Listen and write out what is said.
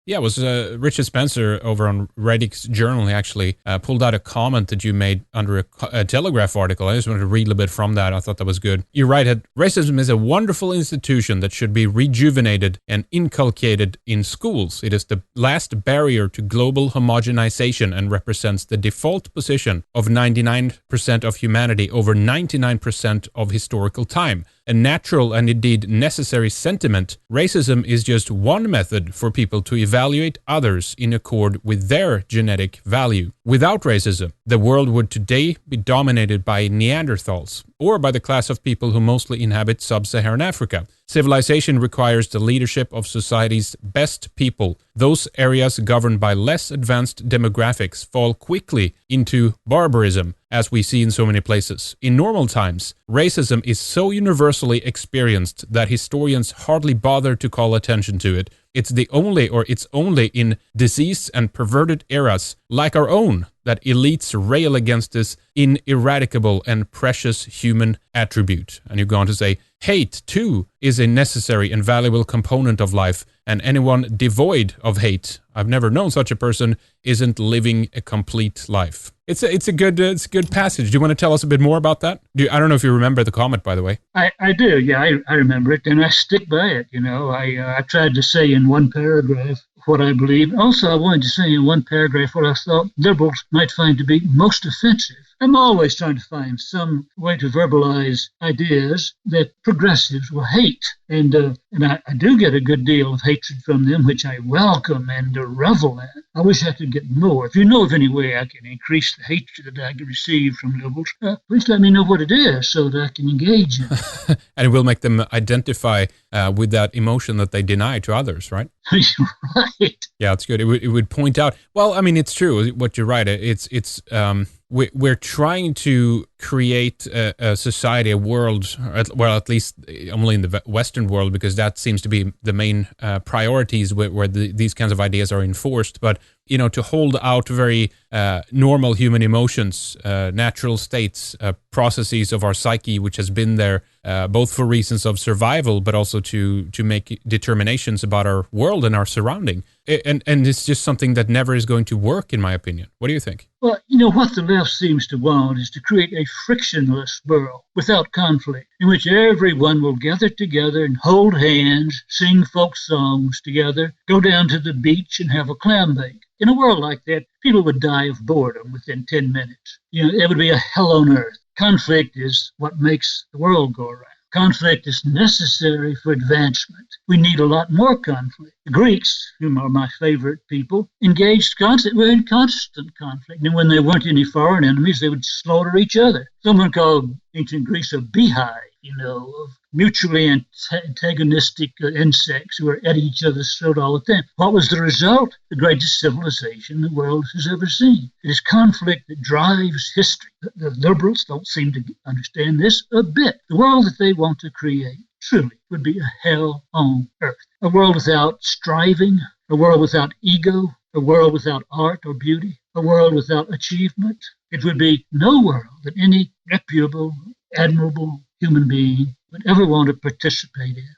Yeah, it was Richard Spencer over on Reddit's Journal. He actually pulled out a comment that you made under a Telegraph article. I just wanted to read a little bit from that. I thought that was good. You write that racism is a wonderful institution that should be rejuvenated and inculcated in schools. It is the last barrier to global homogenization and represents the default position of 99% of humanity over 99% of historical time. A natural and indeed necessary sentiment, racism is just one method for people to evaluate others in accord with their genetic value. Without racism, the world would today be dominated by Neanderthals, or by the class of people who mostly inhabit sub-Saharan Africa. Civilization requires the leadership of society's best people. Those areas governed by less advanced demographics fall quickly into barbarism, as we see in so many places. In normal times, racism is so universally experienced that historians hardly bother to call attention to it. It's only in diseased and perverted eras like our own that elites rail against this ineradicable and precious human attribute. And you go on to say, hate, too, is a necessary and valuable component of life, and anyone devoid of hate, I've never known such a person, isn't living a complete life. It's a good passage. Do you want to tell us a bit more about that? I don't know if you remember the comment, by the way. I do, yeah, I remember it, and I stick by it. I tried to say in one paragraph what I believe. Also, I wanted to say in one paragraph what I thought liberals might find to be most offensive. I'm always trying to find some way to verbalize ideas that progressives will hate. And I do get a good deal of hatred from them, which I welcome and revel in. I wish I could get more. If you know of any way I can increase the hatred that I can receive from liberals, please let me know what it is so that I can engage in it. And it will make them identify with that emotion that they deny to others, right? Right. Yeah, it's good. It would point out, well, I mean, it's true what you write. We're trying to create a society, a world, well, at least only in the Western world, because that seems to be the main priorities where these kinds of ideas are enforced. But, to hold out very normal human emotions, natural states, processes of our psyche, which has been there both for reasons of survival, but also to make determinations about our world and our surrounding. And it's just something that never is going to work, in my opinion. What do you think? Well, what the left seems to want is to create a frictionless world without conflict, in which everyone will gather together and hold hands, sing folk songs together, go down to the beach and have a clam bake. In a world like that, people would die of boredom within 10 minutes. It would be a hell on earth. Conflict is what makes the world go around. Conflict is necessary for advancement. We need a lot more conflict. The Greeks, whom are my favorite people, were in constant conflict. And when there weren't any foreign enemies, they would slaughter each other. Someone called ancient Greece a beehive, of mutually antagonistic insects who were at each other's throat all the time. What was the result? The greatest civilization the world has ever seen. It is conflict that drives history. The liberals don't seem to understand this a bit. The world that they want to create truly would be a hell on earth. A world without striving, a world without ego, a world without art or beauty, a world without achievement. It would be no world that any reputable, admirable human being would ever want to participate in.